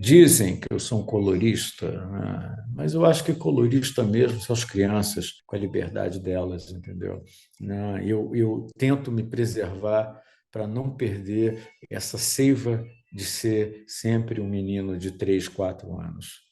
Dizem que eu sou um colorista, né? Mas eu acho que colorista mesmo são as crianças, com a liberdade delas, entendeu? Né? Eu tento me preservar para não perder essa seiva de ser sempre um menino de 3, 4 anos.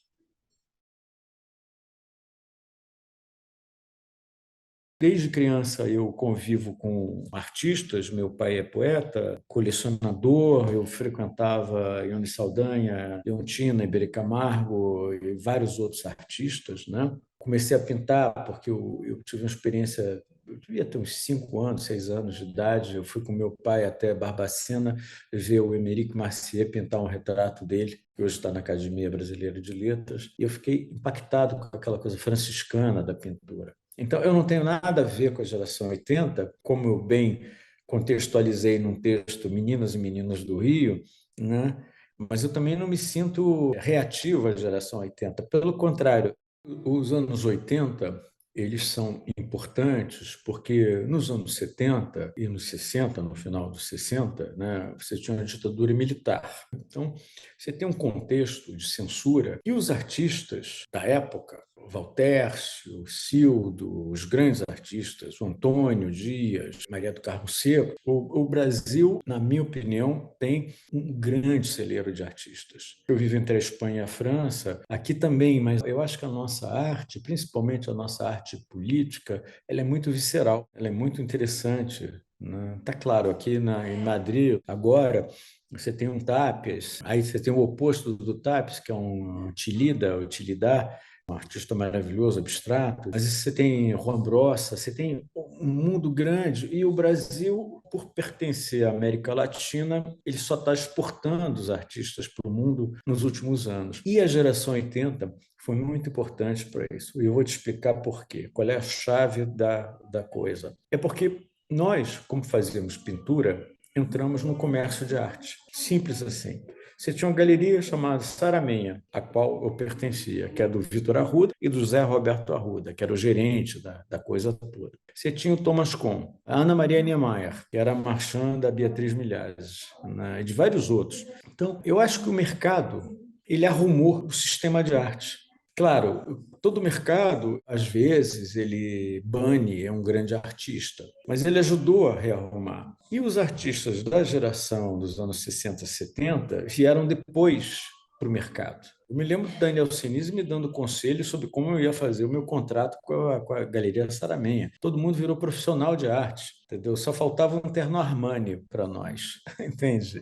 Desde criança eu convivo com artistas, meu pai é poeta, colecionador, eu frequentava Ione Saldanha, Leontina, Iberê Camargo e vários outros artistas, né? Comecei a pintar porque eu tive uma experiência, eu devia ter uns 5 anos, 6 anos de idade, eu fui com meu pai até Barbacena ver o Émeric Marcier pintar um retrato dele, que hoje está na Academia Brasileira de Letras, e eu fiquei impactado com aquela coisa franciscana da pintura. Então, eu não tenho nada a ver com a geração 80, como eu bem contextualizei num texto Meninas e Meninos do Rio, né? Mas eu também não me sinto reativo à geração 80. Pelo contrário, os anos 80 eles são importantes porque nos anos 70 e nos 60, no final dos 60, né, você tinha uma ditadura militar. Então, você tem um contexto de censura e os artistas da época, o Valtércio, o Cildo, os grandes artistas, o Antônio Dias, Maria do Carmo Seco, o Brasil, na minha opinião, tem um grande celeiro de artistas. Eu vivo entre a Espanha e a França, aqui também, mas eu acho que a nossa arte, principalmente a nossa arte política, ela é muito visceral, ela é muito interessante. Né? Tá claro, aqui em Madrid, agora, você tem um Tapies, aí você tem o oposto do Tapies, que é um Tilida, o Tilidar, um artista maravilhoso, abstrato. Mas você tem Juan Brossa, você tem um mundo grande, e o Brasil, por pertencer à América Latina, ele só está exportando os artistas para o mundo nos últimos anos. E a geração 80 foi muito importante para isso. E eu vou te explicar por quê. Qual é a chave da coisa? É porque nós, como fazíamos pintura, entramos no comércio de arte. Simples assim. Você tinha uma galeria chamada Saramenha, a qual eu pertencia, que é do Vitor Arruda e do Zé Roberto Arruda, que era o gerente da coisa toda. Você tinha o Thomas Kohn, a Ana Maria Niemeyer, que era a marchand da Beatriz Milhares, né, e de vários outros. Então, eu acho que o mercado ele arrumou o sistema de arte. Claro, todo mercado, às vezes, ele bane é um grande artista, mas ele ajudou a rearrumar. E os artistas da geração dos anos 60, 70 vieram depois para o mercado. Eu me lembro do Daniel Sinise me dando conselhos sobre como eu ia fazer o meu contrato com a Galeria Saramenha. Todo mundo virou profissional de arte, entendeu? Só faltava um terno Armani para nós, entende?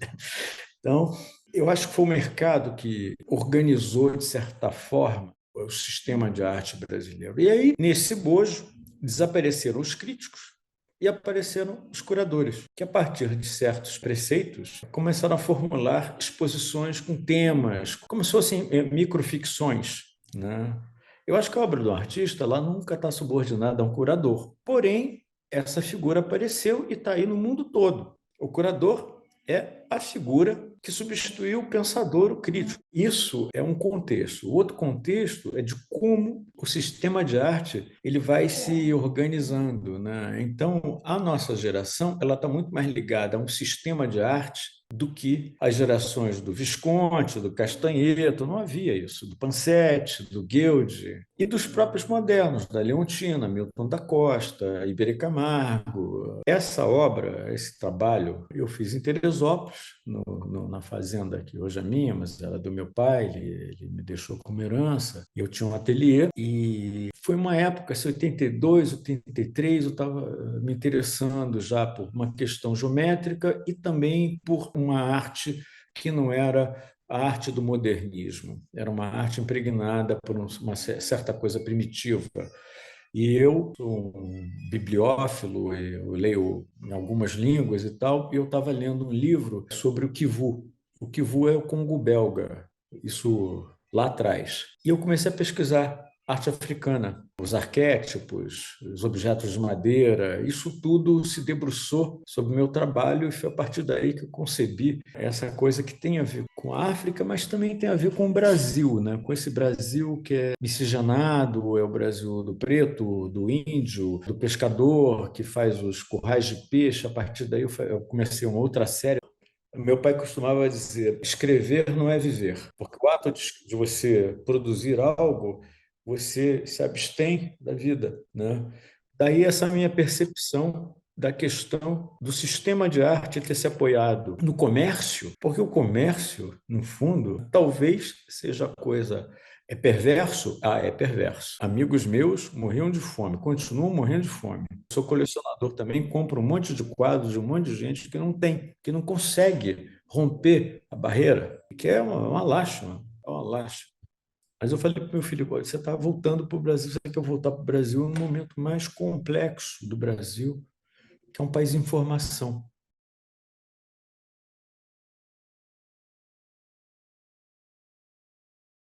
Então, eu acho que foi o mercado que organizou, de certa forma, o sistema de arte brasileiro. E aí, nesse bojo, desapareceram os críticos e apareceram os curadores, que, a partir de certos preceitos, começaram a formular exposições com temas, como se fossem microficções, né? Eu acho que a obra do artista ela nunca está subordinada a um curador. Porém, essa figura apareceu e está aí no mundo todo. O curador é a figura que substituiu o pensador, o crítico. Isso é um contexto. O outro contexto é de como o sistema de arte ele vai se organizando, né? Então, a nossa geração ela está muito mais ligada a um sistema de arte do que as gerações do Visconti, do Castanheto, não havia isso, do Pansetti, do Guilde e dos próprios modernos, da Leontina, Milton da Costa, Iberê Camargo. Essa obra, esse trabalho, eu fiz em Teresópolis, na fazenda que hoje é minha, mas era do meu pai, ele me deixou como herança. Eu tinha um ateliê e foi uma época, assim, 82, 83, eu estava me interessando já por uma questão geométrica e também por uma arte que não era a arte do modernismo, era uma arte impregnada por uma certa coisa primitiva. E eu sou um bibliófilo, eu leio em algumas línguas e tal, e eu estava lendo um livro sobre o Kivu. O Kivu é o Congo belga, isso lá atrás. E eu comecei a pesquisar arte africana, os arquétipos, os objetos de madeira, isso tudo se debruçou sobre o meu trabalho e foi a partir daí que eu concebi essa coisa que tem a ver com a África, mas também tem a ver com o Brasil, né? Com esse Brasil que é miscigenado, é o Brasil do preto, do índio, do pescador que faz os currais de peixe. A partir daí eu comecei uma outra série Meu pai costumava dizer: escrever não é viver, porque o ato de você produzir algo, você se abstém da vida, né? Daí essa minha percepção da questão do sistema de arte ter se apoiado no comércio, porque o comércio, no fundo, talvez seja a coisa. É perverso? Ah, é perverso. Amigos meus morriam de fome, continuam morrendo de fome. Sou colecionador também, compro um monte de quadros de um monte de gente que não tem, que não consegue romper a barreira, que é uma lástima, é uma lástima. Mas eu falei para o meu filho: "Olha, você está voltando para o Brasil, você quer voltar para o Brasil no momento mais complexo do Brasil, que é um país em formação.